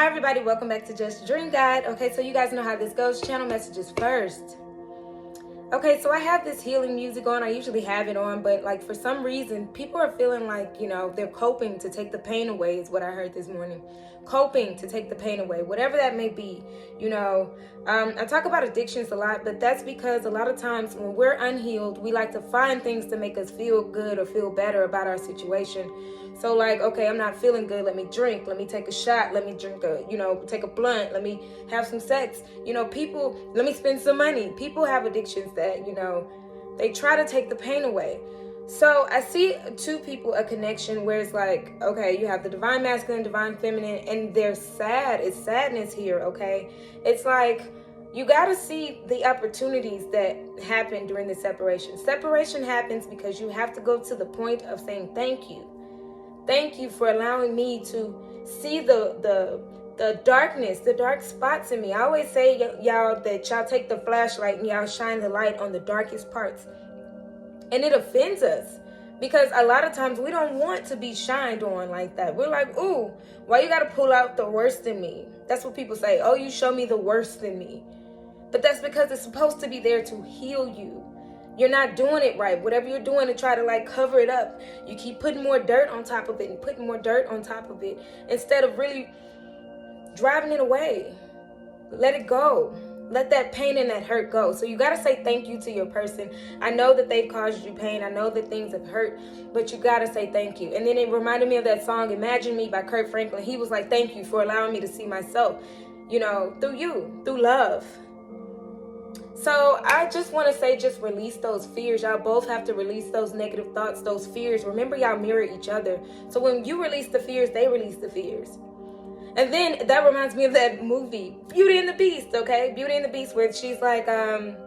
Hi everybody, welcome back to Just Dream Guide. Okay, so you guys know how this goes. Channel messages first. Okay, so I have this healing music on. I usually have it on, but like for some reason, people are feeling like, they're coping to take the pain away is what I heard this morning. Coping to take the pain away, whatever that may be. I talk about addictions a lot, but that's because a lot of times when we're unhealed, we like to find things to make us feel good or feel better about our situation. So like, okay, I'm not feeling good. Let me drink. Let me take a shot. Let me drink take a blunt. Let me have some sex. Let me spend some money. People have addictions that, they try to take the pain away. So I see two people, a connection where it's like, okay, you have the divine masculine, divine feminine, and they're sad. It's sadness here, okay? It's like, you got to see the opportunities that happen during the separation. Separation happens because you have to go to the point of saying thank you. Thank you for allowing me to see the darkness, the dark spots in me. I always say, y'all, that y'all take the flashlight and y'all shine the light on the darkest parts. And it offends us because a lot of times we don't want to be shined on like that. We're like, ooh, why you got to pull out the worst in me? That's what people say. Oh, you show me the worst in me. But that's because it's supposed to be there to heal you. You're not doing it right. Whatever you're doing to try to cover it up, you keep putting more dirt on top of it and putting more dirt on top of it instead of really driving it away. Let it go. Let that pain and that hurt go. So you got to say thank you to your person. I know that they've caused you pain. I know that things have hurt, but you got to say thank you. And then it reminded me of that song, Imagine Me by Kirk Franklin. He was like, thank you for allowing me to see myself, through you, through love. So I just want to say, just release those fears. Y'all both have to release those negative thoughts, those fears. Remember, y'all mirror each other. So when you release the fears, they release the fears. And then that reminds me of that movie, Beauty and the Beast, okay? Beauty and the Beast, where she's like, when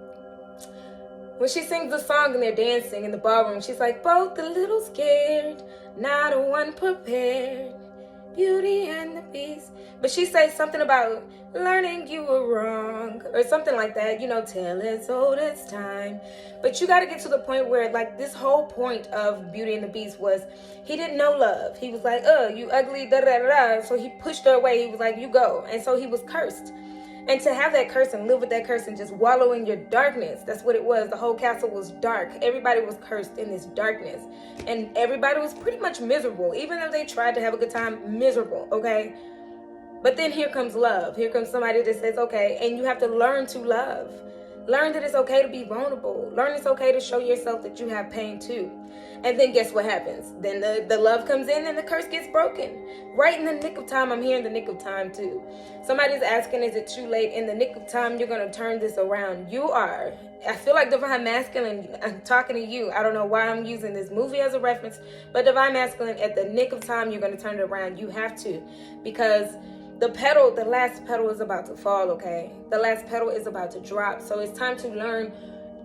she sings the song and they're dancing in the ballroom, she's like, both a little scared, not a one prepared, Beauty and the Beast. But she says something about learning you were wrong or something like that, tale as old as time. But you got to get to the point where this whole point of Beauty and the Beast was he didn't know love. He was like, you ugly, da da da da. So he pushed her away. He was like, you go. And so he was cursed. And to have that curse and live with that curse and just wallow in your darkness, that's what it was. The whole castle was dark. Everybody was cursed in this darkness. And everybody was pretty much miserable. Even though they tried to have a good time, miserable, okay? But then here comes love. Here comes somebody that says, okay, and you have to learn to love. Learn that it's okay to be vulnerable. Learn it's okay to show yourself that you have pain too. And then guess what happens? Then the love comes in and the curse gets broken. Right in the nick of time. I'm here in the nick of time too. Somebody's asking, is it too late? In the nick of time, you're going to turn this around. You are. I feel like divine masculine, I'm talking to you. I don't know why I'm using this movie as a reference, but divine masculine, at the nick of time, you're going to turn it around. You have to, because the last petal is about to fall, okay? The last petal is about to drop. So it's time to learn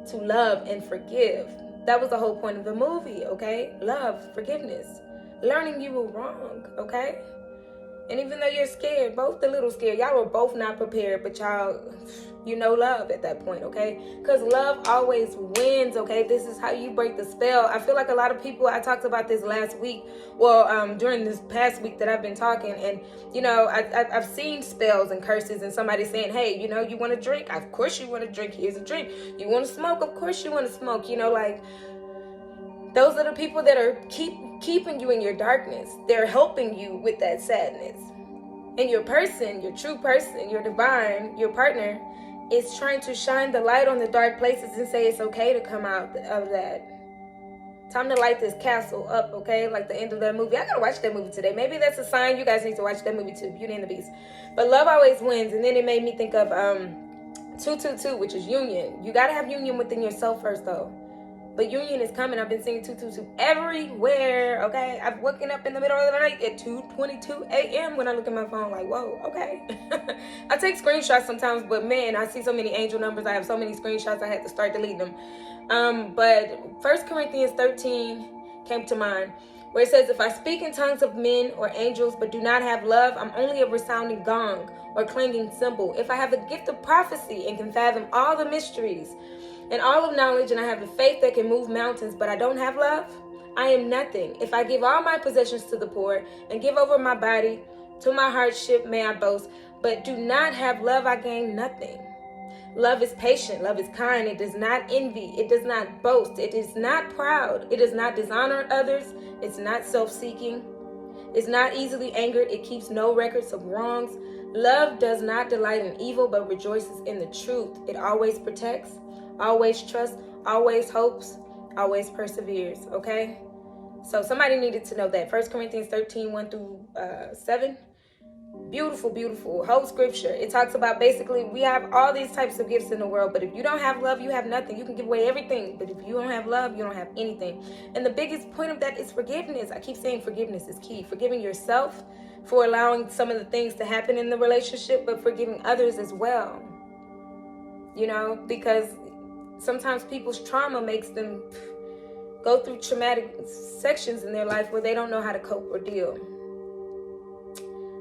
to love and forgive. That was the whole point of the movie, okay? Love, forgiveness, learning you were wrong, okay? And even though you're scared, both a little scared, y'all were both not prepared, but y'all, love at that point, okay? Because love always wins, okay? This is how you break the spell. I feel like a lot of people, I talked about this last week, during this past week that I've been talking, and, I've seen spells and curses and somebody saying, hey, you want to drink? Of course you want to drink. Here's a drink. You want to smoke? Of course you want to smoke. Those are the people that are keeping you in your darkness. They're helping you with that sadness. And your person, your true person, your divine, your partner, is trying to shine the light on the dark places and say it's okay to come out of that. Time to light this castle up, okay? Like the end of that movie. I gotta watch that movie today. Maybe that's a sign you guys need to watch that movie too, Beauty and the Beast. But love always wins. And then it made me think of 222, which is union. You gotta have union within yourself first, though. But union is coming. I've been singing 222 everywhere, okay? I've woken up in the middle of the night at 2:22 a.m. when I look at my phone like, whoa, okay. I take screenshots sometimes, but man, I see so many angel numbers. I have so many screenshots, I had to start deleting them. But 1 Corinthians 13 came to mind, where it says, if I speak in tongues of men or angels but do not have love, I'm only a resounding gong or clanging cymbal. If I have the gift of prophecy and can fathom all the mysteries and all of knowledge, and I have a faith that can move mountains, but I don't have love, I am nothing. If I give all my possessions to the poor and give over my body To my hardship may I boast, but do not have love, I gain nothing. Love is patient, love is kind, it does not envy, it does not boast, it is not proud, it does not dishonor others, it's not self-seeking, it's not easily angered, it keeps no records of wrongs. Love does not delight in evil, but rejoices in the truth. It always protects, always trusts, always hopes, always perseveres, okay? So somebody needed to know that. 1 Corinthians 13, 1 through 7. Beautiful, beautiful. Whole scripture. It talks about basically we have all these types of gifts in the world, but if you don't have love, you have nothing. You can give away everything, but if you don't have love, you don't have anything. And the biggest point of that is forgiveness. I keep saying forgiveness is key. Forgiving yourself for allowing some of the things to happen in the relationship, but forgiving others as well. You know, because sometimes people's trauma makes them go through traumatic sections in their life where they don't know how to cope or deal.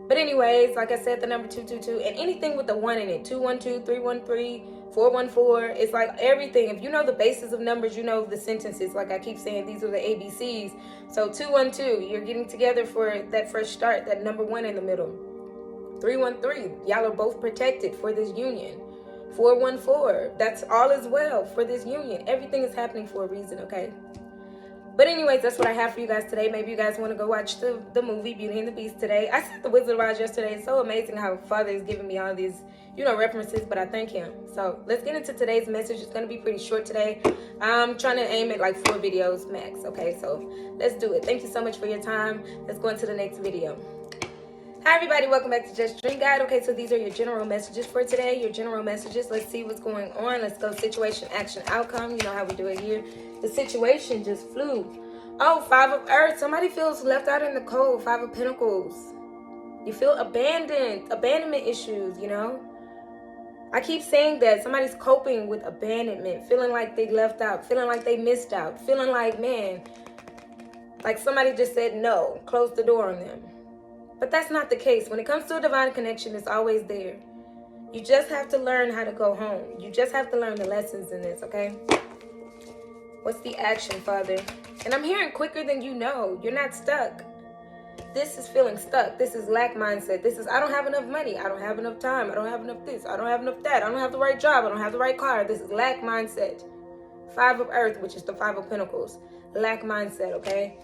But anyways, like I said, the number 222 and anything with the 1 in it, 212, 313, 414, it's like everything. If you know the basis of numbers, you know the sentences. Like I keep saying, these are the ABCs. So 212, you're getting together for that fresh start, that number 1 in the middle. 313, y'all are both protected for this union. 414, that's all as well for this union. Everything is happening for a reason, okay? But anyways, that's what I have for you guys today. Maybe you guys want to go watch the movie Beauty and the Beast today. I said The Wizard of Oz yesterday. It's so amazing how Father is giving me all these, references, but I thank him. So let's get into today's message. It's going to be pretty short today. I'm trying to aim at like 4 videos max, okay? So let's do it. Thank you so much for your time. Let's go into the next video. Hi everybody, welcome back to Just Dream Guide. Okay, so these are your general messages for today. Your general messages. Let's see what's going on. Let's go situation, action, outcome. You know how we do it here. The situation just flew. Oh, 5 of Earth. Somebody feels left out in the cold. 5 of Pentacles. You feel abandoned. Abandonment issues, I keep saying that. Somebody's coping with abandonment. Feeling like they left out. Feeling like they missed out. Feeling like, man, like somebody just said no. Closed the door on them. But that's not the case. When it comes to a divine connection, it's always there. You just have to learn how to go home. You just have to learn the lessons in this, okay? What's the action, Father? And I'm hearing quicker than you know. You're not stuck. This is feeling stuck. This is lack mindset. This is I don't have enough money. I don't have enough time. I don't have enough this. I don't have enough that. I don't have the right job. I don't have the right car. This is lack mindset. 5 of Earth, which is the 5 of Pentacles. Lack mindset, okay?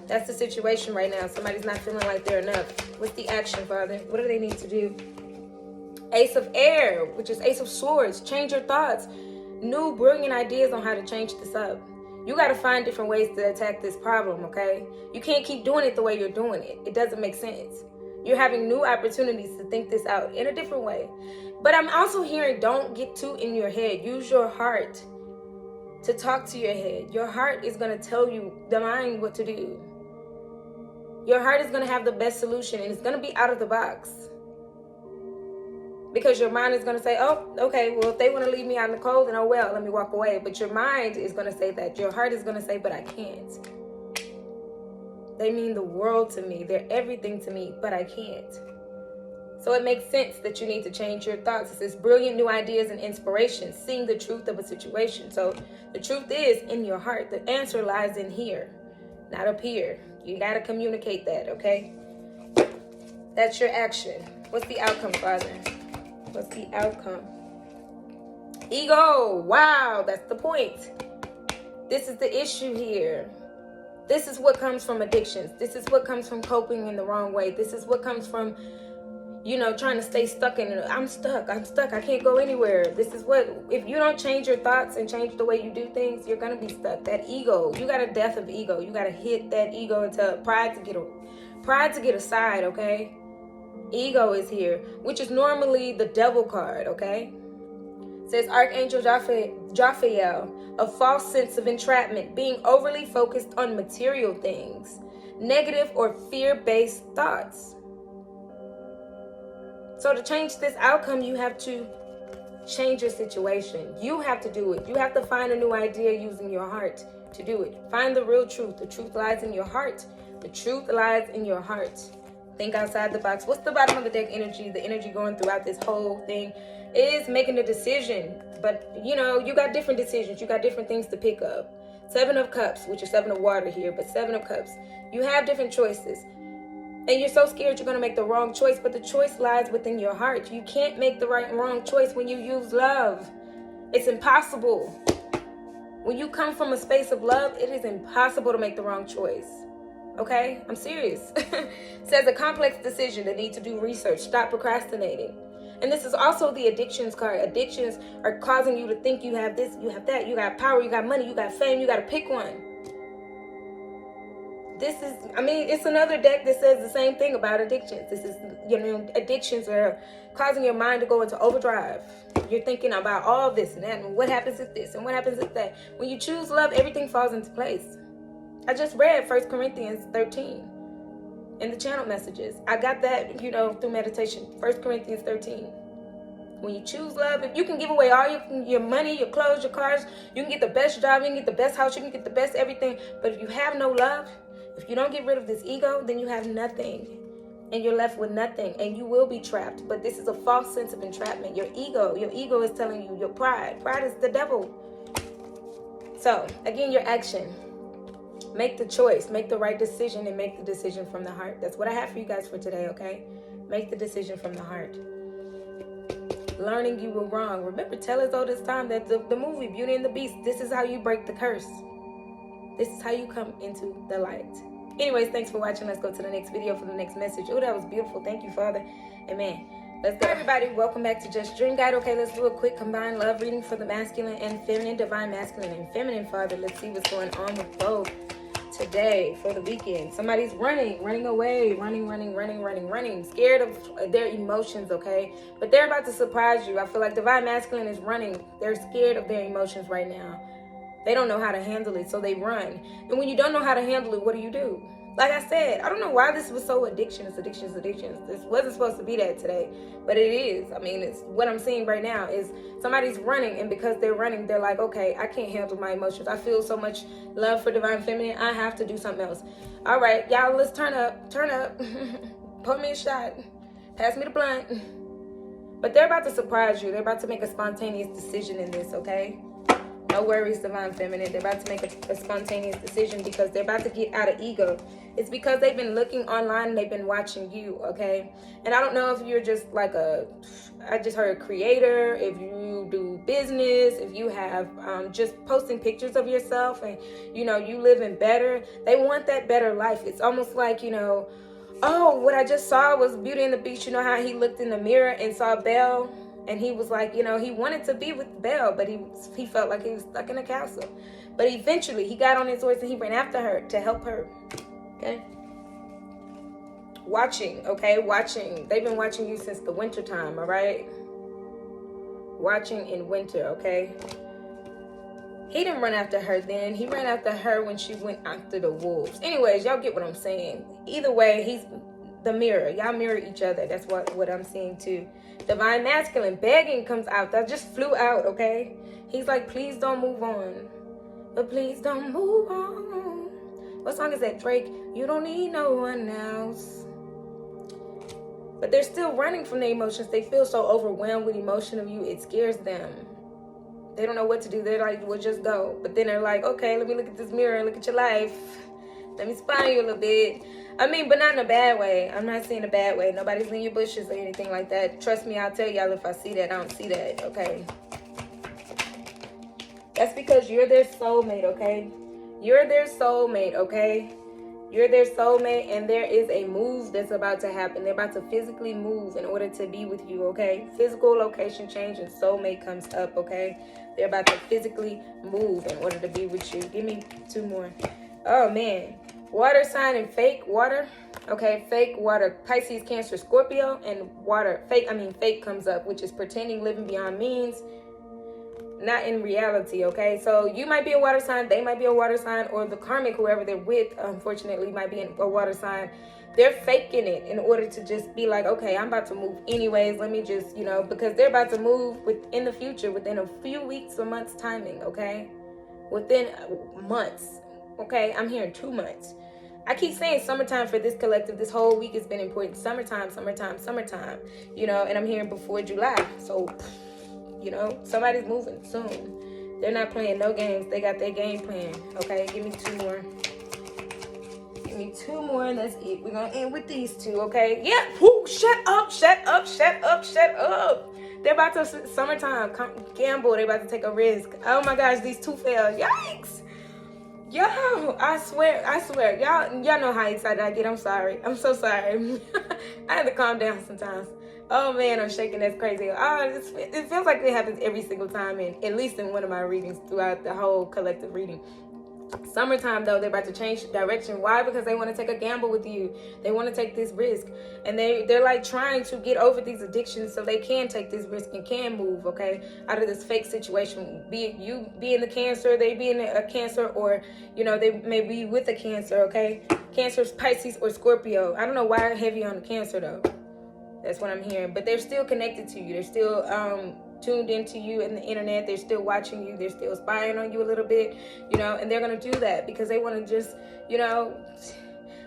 That's the situation right now. Somebody's not feeling like they're enough. What's the action, Father? What do they need to do? Ace of Air, which is Ace of Swords. Change your thoughts. New, brilliant ideas on how to change this up. You got to find different ways to attack this problem, okay? You can't keep doing it the way you're doing it. It doesn't make sense. You're having new opportunities to think this out in a different way. But I'm also hearing don't get too in your head. Use your heart to talk to your head. Your heart is going to tell you, the mind, what to do. Your heart is going to have the best solution, and it's going to be out of the box. Because your mind is going to say, oh, okay, well, if they want to leave me out in the cold, then oh, well, let me walk away. But your mind is going to say that. Your heart is going to say, but I can't. They mean the world to me. They're everything to me, but I can't. So it makes sense that you need to change your thoughts. It's this brilliant new ideas and inspiration, seeing the truth of a situation. So the truth is in your heart. The answer lies in here, not up here. You got to communicate that, okay? That's your action. What's the outcome, Father? What's the outcome? Ego. Wow, that's the point. This is the issue here. This is what comes from addictions. This is what comes from coping in the wrong way. This is what comes from, trying to stay stuck in it. I'm stuck. I can't go anywhere. This is what, if you don't change your thoughts and change the way you do things, you're going to be stuck. That ego, you got a death of ego. You got to hit that ego until pride to get aside, okay? Ego is here, which is normally the devil card, okay? It says Archangel Jophiel, a false sense of entrapment, being overly focused on material things, negative or fear-based thoughts. So to change this outcome, you have to change your situation. You have to do it. You have to find a new idea using your heart to do it. Find the real truth. The truth lies in your heart. The truth lies in your heart. Think outside the box. What's the bottom of the deck energy? The energy going throughout this whole thing is making a decision. But, you got different decisions. You got different things to pick up. 7 of Cups, which is 7 of water here, but 7 of Cups. You have different choices. And you're so scared you're going to make the wrong choice, but the choice lies within your heart. You can't make the right and wrong choice when you use love. It's impossible. When you come from a space of love, it is impossible to make the wrong choice. Okay? I'm serious. It says a complex decision that need to do research. Stop procrastinating. And this is also the addictions card. Addictions are causing you to think you have this, you have that, you got power, you got money, you got fame, you got to pick one. This is, it's another deck that says the same thing about addictions. This is, addictions are causing your mind to go into overdrive. You're thinking about all this and that, and what happens if this, and what happens if that. When you choose love, everything falls into place. I just read 1 Corinthians 13 in the channel messages. I got that, through meditation. 1 Corinthians 13. When you choose love, if you can give away all your money, your clothes, your cars, you can get the best job, you can get the best house, you can get the best everything. But if you have no love, if you don't get rid of this ego, then you have nothing. And you're left with nothing. And you will be trapped. But this is a false sense of entrapment. Your ego is telling you, your pride. Pride is the devil. So, again, your action. Make the choice. Make the right decision, and make the decision from the heart. That's what I have for you guys for today, okay? Make the decision from the heart. Learning you were wrong. Remember, tell us all this time that the movie Beauty and the Beast, this is how you break the curse. This is how you come into the light. Anyways, thanks for watching. Let's go to the next video for the next message. Oh, that was beautiful. Thank you, Father. Amen. Let's go. Everybody, welcome back to Just Dream Guide. Okay, let's do a quick combined love reading for the masculine and feminine, divine masculine and feminine, Father. Let's see what's going on with both today for the weekend. Somebody's running away, running, scared of their emotions, okay? But they're about to surprise you. I feel like divine masculine is running. They're scared of their emotions right now. They don't know how to handle it, so they run. And when you don't know how to handle it, what do? Like I said, I don't know why this was so addictions. This wasn't supposed to be that today, but it is. It's what I'm seeing right now is somebody's running, and because they're running, they're like, okay, I can't handle my emotions. I feel so much love for divine feminine. I have to do something else. All right, y'all, let's turn up. Put me a shot. Pass me the blunt. But they're about to surprise you. They're about to make a spontaneous decision in this, okay? No worries, divine feminine. They're about to make a spontaneous decision because they're about to get out of ego. It's because they've been looking online and they've been watching you, okay? And I don't know if you're just like I just heard a creator, if you do business, if you have just posting pictures of yourself and, you living better. They want that better life. It's almost like, oh, what I just saw was Beauty and the Beast. You know how he looked in the mirror and saw Belle? And he was like, he wanted to be with Belle, but he felt like he was stuck in a castle. But eventually, he got on his horse and he ran after her to help her. Okay? Watching, okay? Watching. They've been watching you since the winter time, all right? Watching in winter, okay? He didn't run after her then. He ran after her when she went after the wolves. Anyways, y'all get what I'm saying. Either way, he's the mirror. Y'all mirror each other. That's what I'm seeing too. Divine masculine begging comes out. That just flew out, okay? He's like, please don't move on. But please don't move on. What song is that, Drake? You don't need no one else. But they're still running from their emotions. They feel so overwhelmed with emotion of you. It scares them. They don't know what to do. They're like, well, just go. But then they're like, okay, let me look at this mirror and look at your life. Let me spy you a little bit. But not in a bad way. I'm not saying a bad way. Nobody's in your bushes or anything like that. Trust me, I'll tell y'all if I see that. I don't see that, okay? That's because you're their soulmate, okay? You're their soulmate, okay? You're their soulmate, and there is a move that's about to happen. They're about to physically move in order to be with you, okay? Physical location change and soulmate comes up, okay? They're about to physically move in order to be with you. Give me 2 more. Oh, man. Water sign and fake water. Okay, fake water. Pisces, Cancer, Scorpio, and water. Fake comes up, which is pretending, living beyond means, not in reality, okay? So you might be a water sign, they might be a water sign, or the karmic, whoever they're with, unfortunately, might be a water sign. They're faking it in order to just be like, okay, I'm about to move anyways. Let me just, because they're about to move in the future, within a few weeks or months timing, okay? Within months, okay? I'm hearing 2 months. I keep saying summertime for this collective. This whole week has been important. Summertime, and I'm hearing before July. So, somebody's moving soon. They're not playing no games. They got their game plan, okay? Give me 2 more. Give me 2 more, and that's it. We're gonna end with these 2, okay? Yeah. Whoo, shut up, shut up, shut up, shut up. They're about to, summertime, gamble. They're about to take a risk. Oh my gosh, these 2 failed. Yikes. Yo, I swear, y'all know how excited I get. I'm sorry. I'm so sorry. I have to calm down sometimes. Oh man, I'm shaking. That's crazy. It feels like it happens every single time, and at least in one of my readings throughout the whole collective reading. Summertime though, they're about to change direction. Why? Because they want to take a gamble with you. They want to take this risk, and they're like trying to get over these addictions so they can take this risk and can move, okay, out of this fake situation. Be it you being the Cancer, they being a Cancer, or you know, they may be with a Cancer, okay? Cancer, Pisces, or Scorpio. I don't know why I'm heavy on the Cancer though. That's what I'm hearing. But they're still connected to you. They're still tuned into you in the internet. They're still watching you. They're still spying on you a little bit, you know, and they're going to do that because they want to just, you know,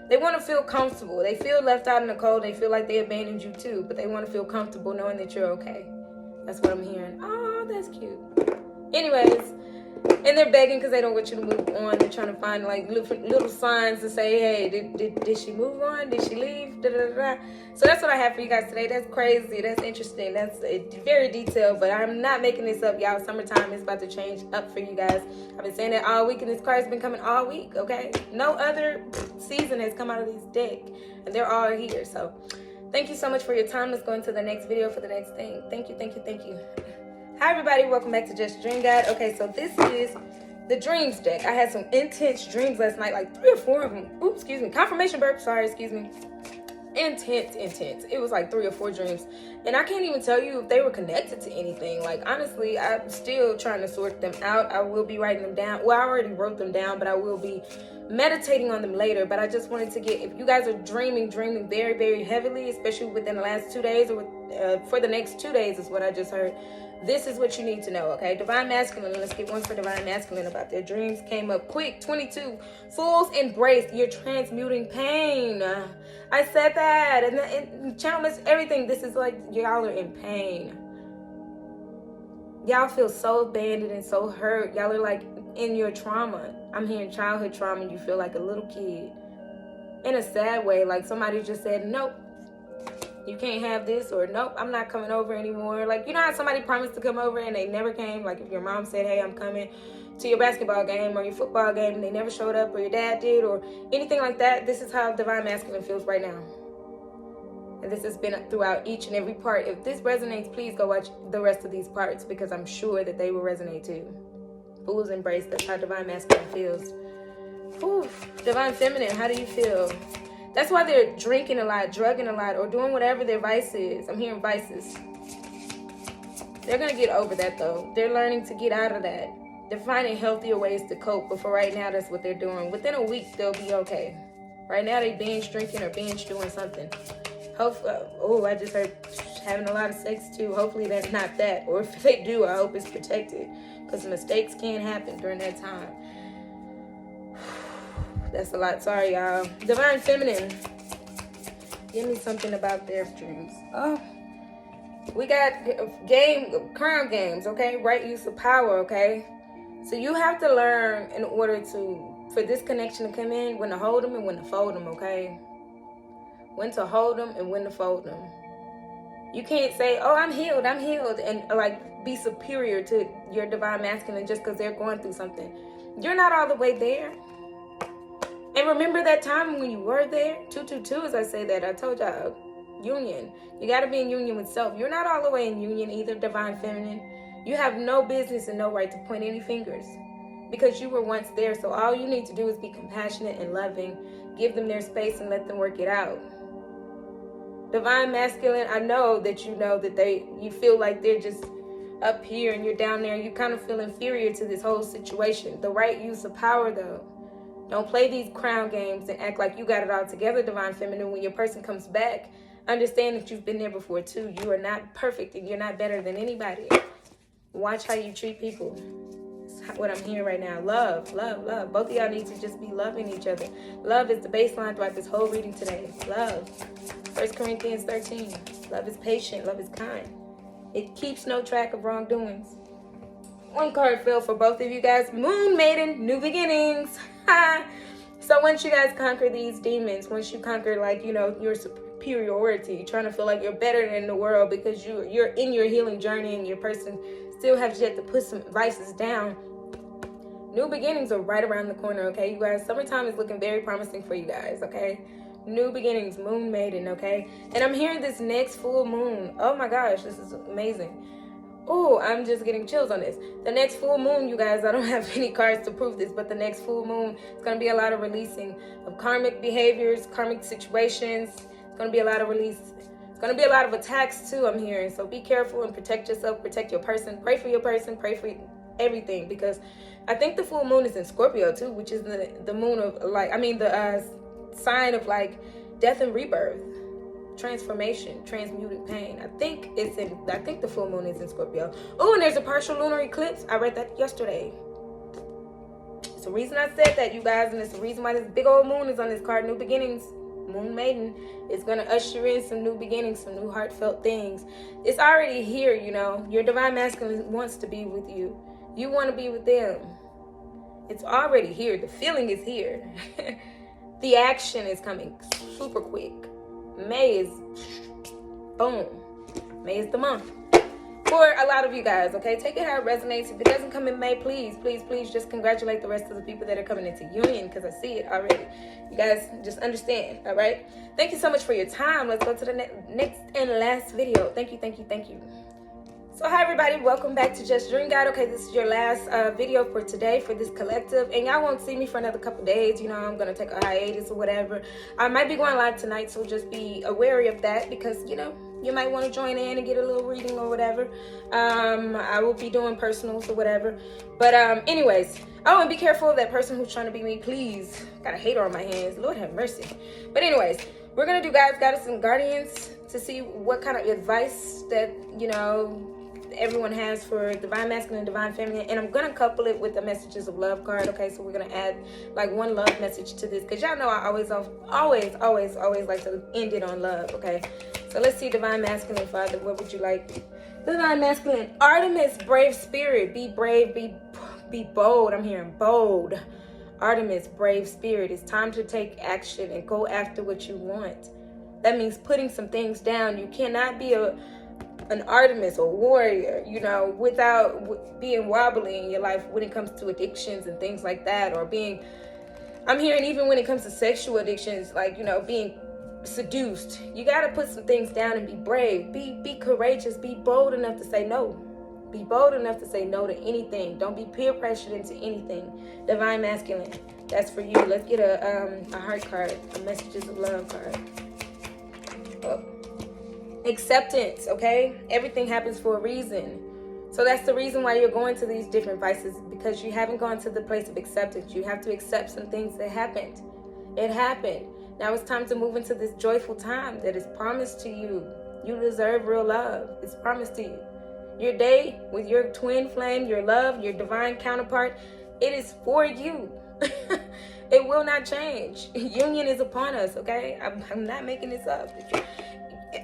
they want to feel comfortable. They feel left out in the cold. They feel like they abandoned you too, but they want to feel comfortable knowing that you're okay. That's what I'm hearing. Oh, that's cute. Anyways, and they're begging because they don't want you to move on. They're trying to find like little signs to say, hey, did she move on? Did she leave? Da, da, da, da. So that's what I have for you guys today. That's crazy. That's interesting. That's very detailed, but I'm not making this up, y'all. Summertime is about to change up for you guys. I've been saying that all week, and this card's been coming all week, okay? No other season has come out of this deck, and they're all here. So thank you so much for your time. Let's go into the next video for the next thing. Thank you, thank you, thank you. Hi everybody, welcome back to Just Dream Guide. Okay, so this is the dreams deck. I had some intense dreams last night, like 3 or 4 of them. Oops, excuse me. Confirmation burp, sorry, excuse me. Intense. It was like 3 or 4 dreams. And I can't even tell you if they were connected to anything. Like, honestly, I'm still trying to sort them out. I will be writing them down. Well, I already wrote them down, but I will be meditating on them later. But I just wanted to get, if you guys are dreaming very, very heavily, especially within the last 2 days, or for the next 2 days is what I just heard. This is what you need to know, okay? Divine Masculine. Let's get one for Divine Masculine about their dreams. Came up quick. 22. Fools embrace. You're transmuting pain. I said that. And channel miss everything. This is like y'all are in pain. Y'all feel so abandoned and so hurt. Y'all are like in your trauma. I'm hearing childhood trauma, and you feel like a little kid. In a sad way. Like somebody just said, nope. You can't have this, or nope, I'm not coming over anymore. Like, you know how somebody promised to come over and they never came? Like if your mom said, hey, I'm coming to your basketball game or your football game, and they never showed up, or your dad did, or anything like that. This is how Divine Masculine feels right now. And this has been throughout each and every part. If this resonates, please go watch the rest of these parts, because I'm sure that they will resonate too. Fools embrace. That's how Divine Masculine feels. Whew. Divine Feminine, how do you feel? That's why they're drinking a lot, drugging a lot, or doing whatever their vice is. I'm hearing vices. They're going to get over that, though. They're learning to get out of that. They're finding healthier ways to cope. But for right now, that's what they're doing. Within a week, they'll be okay. Right now, they binge drinking or binge doing something. Hopefully, oh, I just heard having a lot of sex, too. Hopefully, that's not that. Or if they do, I hope it's protected. Because mistakes can happen during that time. That's a lot. Sorry, y'all. Divine Feminine. Give me something about their dreams. Oh. We got crime games, okay? Right use of power, okay? So you have to learn in order for this connection to come in, when to hold them and when to fold them, okay? When to hold them and when to fold them. You can't say, oh, I'm healed, and like be superior to your Divine Masculine just because they're going through something. You're not all the way there. And remember that time when you were there? 222, as I say that, I told y'all, union. You got to be in union with self. You're not all the way in union either, Divine Feminine. You have no business and no right to point any fingers because you were once there. So all you need to do is be compassionate and loving. Give them their space and let them work it out. Divine Masculine, I know that you feel like they're just up here and you're down there. You kind of feel inferior to this whole situation. The right use of power, though. Don't play these crown games and act like you got it all together, Divine Feminine. When your person comes back, understand that you've been there before too. You are not perfect and you're not better than anybody. Watch how you treat people. That's what I'm hearing right now. Love, love, love. Both of y'all need to just be loving each other. Love is the baseline throughout this whole reading today. Love. 1 Corinthians 13. Love is patient. Love is kind. It keeps no track of wrongdoings. One card fell for both of you guys. Moon Maiden, New Beginnings. So once you guys conquer these demons, once you conquer, like, you know, your superiority, trying to feel like you're better than the world because you're in your healing journey and your person still has yet to put some vices down, new beginnings are right around the corner, okay, you guys? Summertime is looking very promising for you guys, okay? New beginnings, moon maiden, okay? And I'm hearing this next full moon. Oh my gosh, this is amazing. Oh, I'm just getting chills on this. The next full moon, you guys, I don't have any cards to prove this, but the next full moon, it's going to be a lot of releasing of karmic behaviors, karmic situations. It's going to be a lot of release. It's going to be a lot of attacks too, I'm hearing. So be careful and protect yourself, protect your person. Pray for your person, pray for everything, because I think the full moon is in Scorpio too, which is the moon of, like, I mean, the sign of, like, death and rebirth, transformation, transmuted pain. I think the full moon is in Scorpio. Oh, and there's a partial lunar eclipse. I read that yesterday. It's the reason I said that, you guys, and it's the reason why this big old moon is on this card. New beginnings, moon maiden. It's going to usher in some new beginnings, some new heartfelt things. It's already here, you know. Your divine masculine wants to be with you. You want to be with them. It's already here. The feeling is here. The action is coming super quick. May is, boom. May is the month for a lot of you guys, okay? Take it how it resonates. If it doesn't come in May, please, please, please just congratulate the rest of the people that are coming into union, because I see it already. You guys just understand, all right? Thank you so much for your time. Let's go to the next and last video. Thank you, thank you, thank you. So hi everybody, welcome back to Just Dream Guide. Okay, this is your last video for today for this collective, and y'all won't see me for another couple days. You know, I'm gonna take a hiatus or whatever. I might be going live tonight, so just be wary of that, because, you know, you might want to join in and get a little reading or whatever. I will be doing personals or whatever, but anyways, oh, and be careful of that person who's trying to be me, please. Got a hater on my hands, Lord have mercy. But anyways, we're gonna do guys, goddess, and guardians to see what kind of advice that, you know, everyone has for divine masculine and divine feminine, and I'm gonna couple it with the messages of love card. Okay, so we're gonna add like one love message to this, because y'all know I always like to end it on love. Okay, so let's see, divine masculine, Father, what would you like? Divine masculine, Artemis, brave spirit, be brave, be bold. I'm hearing bold. Artemis, brave spirit, it's time to take action and go after what you want. That means putting some things down. You cannot be an Artemis or warrior, you know, without being wobbly in your life when it comes to addictions and things like that, or being, I'm hearing even when it comes to sexual addictions, like, you know, being seduced. You got to put some things down and be brave, be courageous, be bold enough to say no. Be bold enough to say no to anything. Don't be peer pressured into anything. Divine masculine, that's for you. Let's get a heart card, a messages of love card. Oh. Acceptance, okay? Everything happens for a reason. So that's the reason why you're going to these different vices, because you haven't gone to the place of acceptance. You have to accept some things that happened. It happened. Now it's time to move into this joyful time that is promised to you. You deserve real love. It's promised to you. Your day with your twin flame, your love, your divine counterpart, it is for you. It will not change. Union is upon us, okay? I'm not making this up.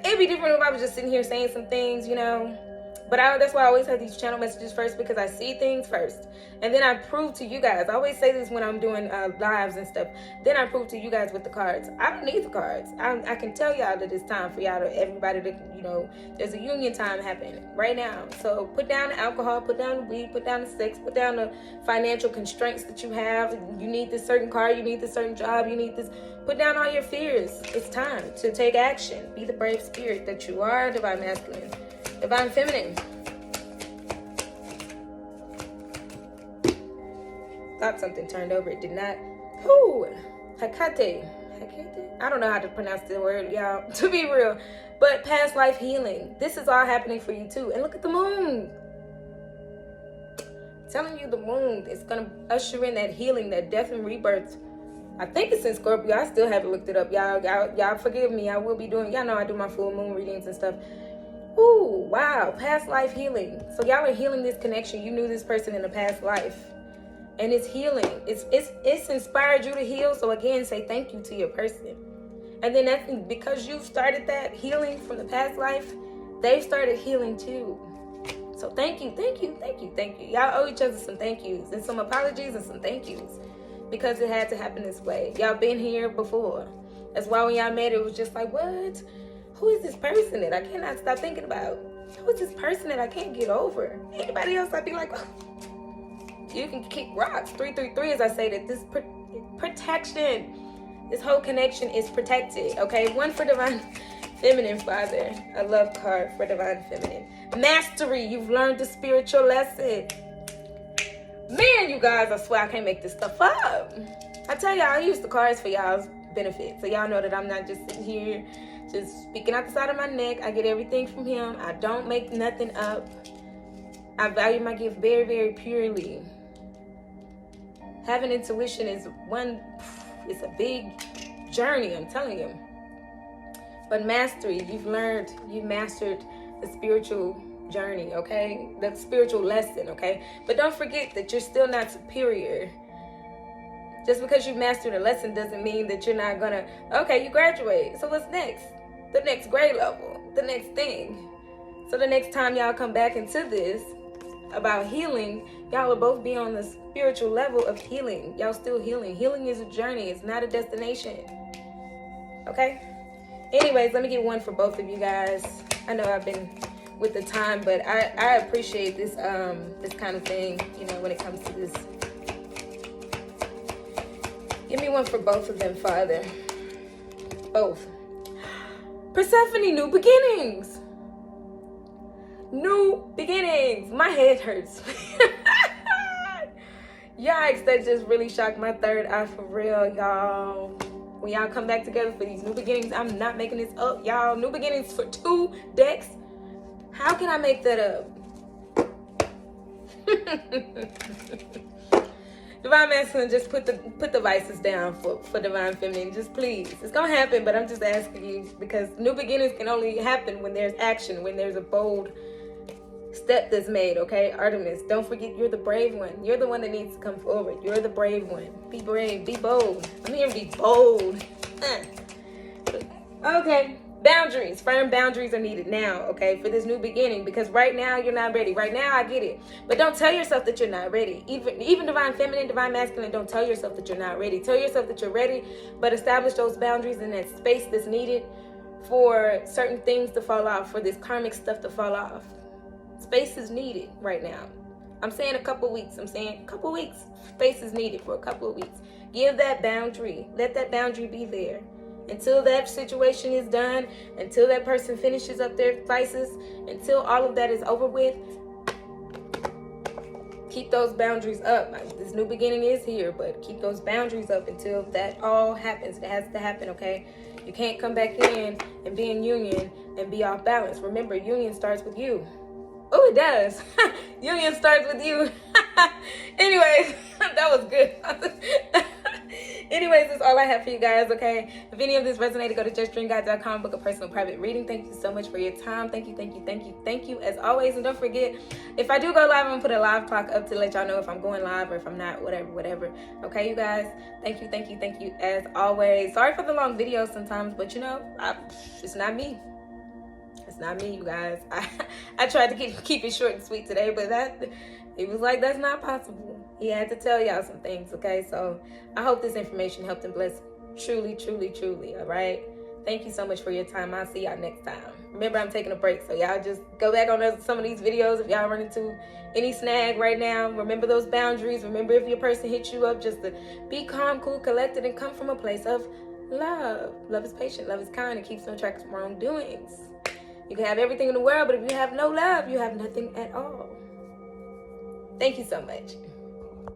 It'd be different if I was just sitting here saying some things, you know. But that's why I always have these channel messages first, because I see things first. And then I prove to you guys. I always say this when I'm doing lives and stuff. Then I prove to you guys with the cards. I don't need the cards. I can tell y'all that it's time for y'all to, everybody to, you know, there's a union time happening right now. So put down the alcohol, put down the weed, put down the sex, put down the financial constraints that you have. You need this certain car, you need this certain job, you need this. Put down all your fears. It's time to take action. Be the brave spirit that you are, divine masculine. Divine feminine. Thought something turned over. It did not. Whoo! Hecate. I don't know how to pronounce the word, y'all, to be real. But past life healing. This is all happening for you too. And look at the moon. I'm telling you, the moon is going to usher in that healing, that death and rebirth. I think it's in Scorpio. I still haven't looked it up. Y'all forgive me. I will be doing, y'all know I do my full moon readings and stuff. Ooh, wow, past life healing. So y'all are healing this connection. You knew this person in a past life, and it's healing. It's inspired you to heal. So again, say thank you to your person. And then that's because you started that healing from the past life, they've started healing too. So thank you. Y'all owe each other some thank yous and some apologies and some thank yous. because it had to happen this way. Y'all been here before. That's why when y'all met, it was just like, what? Who is this person that I cannot stop thinking about? Who is this person that I can't get over? Anybody else, I'd be like, oh, you can kick rocks. 333, as I say, that this protection, this whole connection is protected, okay? 1 for divine feminine, Father. A love card for divine feminine. Mastery, you've learned the spiritual lesson. Man, you guys, I swear I can't make this stuff up. I tell y'all, I use the cards for y'all's benefit. So y'all know that I'm not just sitting here just speaking out the side of my neck. I get everything from him. I don't make nothing up. I value my gift very, very purely. Having intuition is it's a big journey, I'm telling you. But mastery, you've mastered the spiritual journey, okay? The spiritual lesson, okay? But don't forget that you're still not superior. Just because you mastered a lesson doesn't mean that you're not gonna, okay, you graduate. So what's next? The next grade level, the next thing. So the next time y'all come back into this about healing, y'all will both be on the spiritual level of healing. Y'all still healing. Healing is a journey. It's not a destination. Okay? Anyways, let me get 1 for both of you guys. I know I've been with the time, but I appreciate this this kind of thing, you know, when it comes to this. Give me 1 for both of them, Father. Both. Persephone, new beginnings. New beginnings. My head hurts. Yikes, that just really shocked my third eye for real, y'all. When y'all come back together for these new beginnings, I'm not making this up, y'all. New beginnings for 2 decks. How can I make that up? Divine Masculine, just put the vices down for Divine Feminine. Just please. It's going to happen, but I'm just asking you because new beginnings can only happen when there's action, when there's a bold step that's made, okay? Artemis, don't forget you're the brave one. You're the one that needs to come forward. You're the brave one. Be brave. Be bold. I'm here to be bold. Okay. Boundaries. Firm boundaries are needed now, okay, for this new beginning, because right now you're not ready. Right now, I get it. But don't tell yourself that you're not ready. Even Divine Feminine, Divine Masculine, don't tell yourself that you're not ready. Tell yourself that you're ready, but establish those boundaries in that space that's needed for certain things to fall off, for this karmic stuff to fall off. Space is needed right now. I'm saying a couple weeks. Space is needed for a couple of weeks. Give that boundary. Let that boundary be there. Until that situation is done, until that person finishes up their vices, until all of that is over with, keep those boundaries up. This new beginning is here, but keep those boundaries up until that all happens. It has to happen, okay? You can't come back in and be in union and be off balance. Remember, union starts with you. Oh, it does. Union starts with you. Anyways, that was good. Anyways, that's all I have for you guys, okay? If any of this resonated, go to justdreamguide.com, book a personal private reading. Thank you so much for your time. Thank you as always. And don't forget, if I do go live, I'm going to put a live clock up to let y'all know if I'm going live or if I'm not, whatever. Okay, you guys? Thank you as always. Sorry for the long videos sometimes, but you know, it's not me. It's not me, you guys. I tried to keep it short and sweet today, but it was like, that's not possible. He had to tell y'all some things, okay? So I hope this information helped and blessed truly, all right? Thank you so much for your time. I'll see y'all next time. Remember, I'm taking a break, so y'all just go back on some of these videos. If y'all run into any snag right now, remember those boundaries. Remember, if your person hits you up, just to be calm, cool, collected, and come from a place of love. Love is patient. Love is kind. It keeps no track of wrongdoings. You can have everything in the world, but if you have no love, you have nothing at all. Thank you so much.